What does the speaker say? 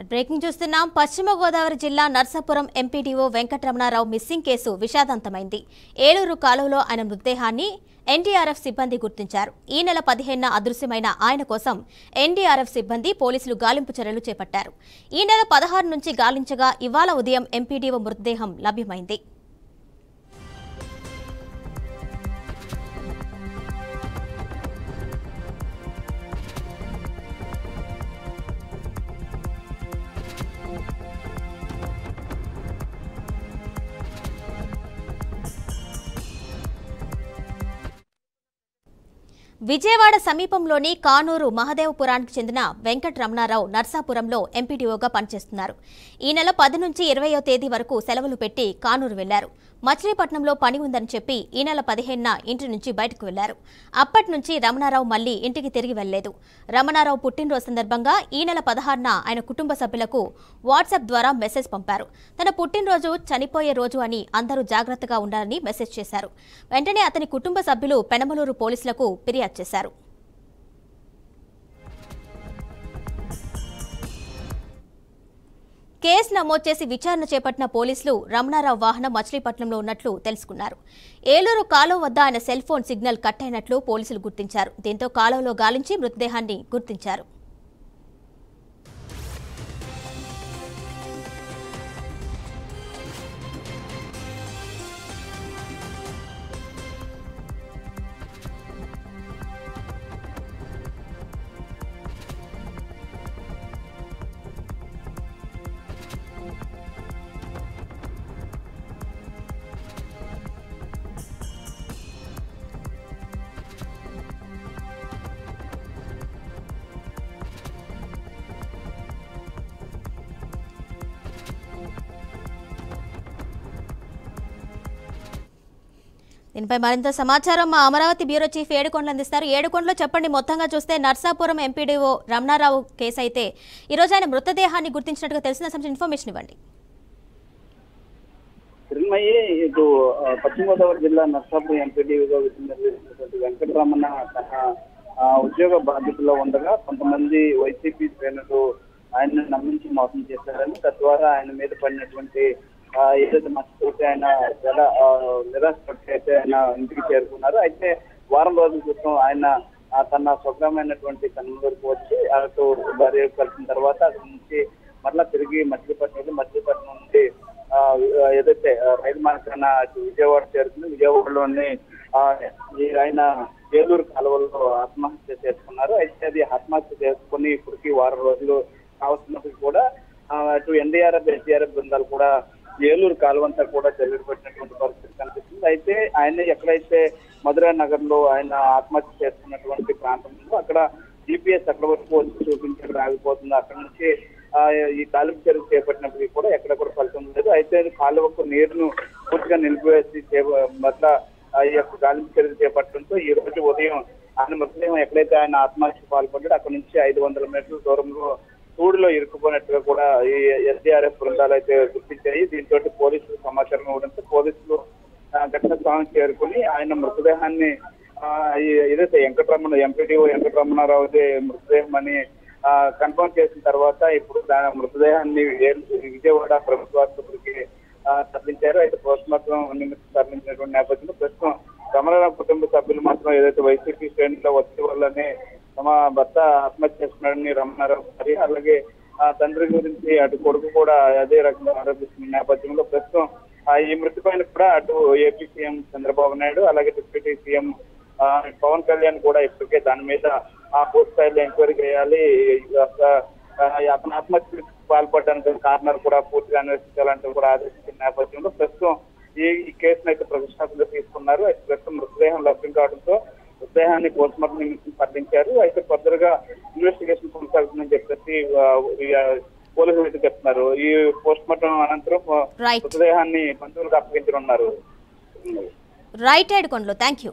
Breaking చూస్తున్నాం. పశ్చిమ గోదావరి జిల్లా Narsapuram MPDO Venkataramanarao missing case విషాదాంతమైంది. ఏలూరు కాలువలో ఆయన మృతదేహాన్ని ఎన్డీఆర్ఎఫ్ సిబ్బంది గుర్తించారు. ఈ నెల 15న అదృశ్యమైన ఆయన కోసం ఎన్డీఆర్ఎఫ్ సిబ్బంది పోలీసులు గాలింపు చర్యలు చేపట్టారు. ఈ నెల 16 నుంచి గాలించగా ఇవాళ ఉదయం ఎంపీడీఓ మృతదేహం లభ్యమైంది. విజయవాడ సమీపంలోని కానూరు మహదేవపురానికి చెందిన వెంకటరమణారావు నర్సాపురంలో ఎంపీడీఓగా పనిచేస్తున్నారు. ఈ నెల 10 నుంచి 20వ తేదీ వరకు సెలవులు పెట్టి కానూరు వెళ్లారు. మచిలీపట్నంలో పని ఉందని చెప్పి ఈ నెల 15న ఇంటి నుంచి బయటకు వెళ్లారు. అప్పటి నుంచి రమణారావు మళ్లీ ఇంటికి తిరిగి వెళ్లలేదు. రమణారావు పుట్టినరోజు సందర్భంగా ఈ నెల 16న ఆయన కుటుంబ సభ్యులకు వాట్సాప్ ద్వారా మెసేజ్ పంపారు. తన పుట్టినరోజు చనిపోయే రోజు అని అందరూ జాగ్రత్తగా ఉండాలని మెసేజ్ చేశారు. వెంటనే అతని కుటుంబ సభ్యులు పెనమలూరు పోలీసులకు ఫిర్యాదు చేశారు. కేసు నమోదు చేసి విచారణ చేపట్టిన పోలీసులు రమణారావు వాహనం మచిలీపట్నంలో ఉన్నట్లు తెలుసుకున్నారు. ఏలూరు కాలువ వద్ద ఆయన సెల్ ఫోన్ సిగ్నల్ కట్ అయినట్లు పోలీసులు గుర్తించారు. దీంతో కాలువలో గాలించి మృతదేహాన్ని గుర్తించారు. దీనిపై మరింత సమాచారం మా అమరావతి బ్యూరో చీఫ్ ఏడుకొండలు అందిస్తారు. ఏడుకొండలో చెప్పండి, మొత్తంగా చూస్తే నర్సాపురం ఎంపీడీఓ రమణారావు కేసు అయితే ఈరోజు ఆయన మృతదేహాన్ని గుర్తించినట్టుగా తెలిసిన సంబంధించిన ఇన్ఫర్మేషన్ ఇవ్వండి. ఇటు పశ్చిమ గోదావరి జిల్లా నర్సాపురం ఎంపీడీఓగా విధులు వెంకటరమణ తన ఉద్యోగ బాధ్యతలో ఉండగా కొంతమంది వైసీపీ శ్రేణులు ఆయన్ని నమ్మించి మోసం చేశారని, తద్వారా ఆయన మీద పడినటువంటి ఏదైతే మర్చిపోతే ఆయన చాలా నిరాశపడి అయితే ఆయన ఇంటికి చేరుకున్నారు. అయితే వారం రోజుల క్రితం ఆయన తన స్వగ్రామైనటువంటి కన్నూరుకు వచ్చి అటు భార్య కలిసిన తర్వాత అక్కడి నుంచి మరలా తిరిగి మచిలీపట్నం నుండి ఏదైతే రైలు మార్గాన విజయవాడ చేరుకుని విజయవాడలోని ఆయన ఏలూరు కాలువల్లో ఆత్మహత్య చేసుకున్నారు. అయితే అది ఆత్మహత్య చేసుకుని ఇప్పటికి వారం రోజులు కావస్తున్నప్పటికీ కూడా అటు ఎన్డీఆర్ఎఫ్ ఎస్డీఆర్ఎఫ్ బృందాలు కూడా ఏలూరు కాలువంతా కూడా జరిగిపెట్టినటువంటి పరిస్థితి కనిపిస్తుంది. అయితే ఆయన ఎక్కడైతే మధురా నగర్ లో ఆయన ఆత్మహత్య చేసుకున్నటువంటి ప్రాంతంలో అక్కడ జీపీఎస్ అక్కడ వరకు వచ్చి చూపించడం ఆగిపోతుంది. అక్కడ నుంచి ఈ కాలువ చర్య చేపట్టినప్పటికీ కూడా ఎక్కడ కూడా ఫలితం లేదు. అయితే కాలువకు నీరును పూర్తిగా నిలిపివేసి మరలా ఈ యొక్క గాలింపు చర్య చేపట్టడంతో ఈ రోజు ఉదయం ఆయన మృతదేహం ఎక్కడైతే ఆయన ఆత్మహత్యకు పాల్పడ్డాడు అక్కడ నుంచి 500 మీటర్ల దూరంలో తూడులో ఇరుక్కుపోయినట్టుగా కూడా ఈ ఎస్డీఆర్ఎఫ్ బృందాలు అయితే గుర్తించాయి. దీంతో పోలీసులు సమాచారం ఇవ్వడంతో పోలీసులు ఘటనా స్థలానికి చేరుకుని ఆయన మృతదేహాన్ని ఏదైతే ఎంపీడీఓ వెంకటరమణారావు మృతదేహం అని కన్ఫర్మ్ చేసిన తర్వాత ఇప్పుడు దాని మృతదేహాన్ని విజయవాడ ప్రభుత్వ ఆసుపత్రికి తరలించారు. అయితే పోస్ట్ మార్టం నిమిత్తం తరలించినటువంటి నేపథ్యంలో ప్రస్తుతం రమణారావు కుటుంబ సభ్యులు మాత్రం ఏదైతే వైసీపీ శ్రేణిలో వచ్చే వల్లనే తమ భర్త ఆత్మహత్య చేసుకున్నాడని రమణారావు గారి, అలాగే ఆ తండ్రి గురించి అటు కొడుకు కూడా అదే రకంగా ఆరోపిస్తున్న నేపథ్యంలో ప్రస్తుతం ఈ మృతి పైన కూడా అటు ఏపీ సీఎం చంద్రబాబు నాయుడు అలాగే డిప్యూటీ సీఎం పవన్ కళ్యాణ్ కూడా ఇప్పటికే దాని మీద పూర్తి స్థాయిలో ఎంక్వైరీ చేయాలి, అతను ఆత్మహత్యకు పాల్పడడానికి కారణాలు కూడా పూర్తిగా అన్వేషించాలంటూ కూడా ఆదేశించిన నేపథ్యంలో ప్రస్తుతం ఈ కేసును అయితే ప్రతిష్టాపనగా తీసుకున్నారు. అయితే ప్రస్తుతం మృతదేహం లభ్యం కావడంతో మృతదేహాన్ని పోస్ట్ మార్టం నిమిత్తం తరలించారు. అయితే ఫర్దర్ గా ఇన్వెస్టిగేషన్ కొనసాగుతుందని చెప్పేసి పోలీసులు అయితే చెప్తున్నారు. ఈ పోస్ట్ మార్టం అనంతరం మృతదేహాన్ని బంధువులకు అప్పగించనున్నారు. Right Edukondalu, thank you.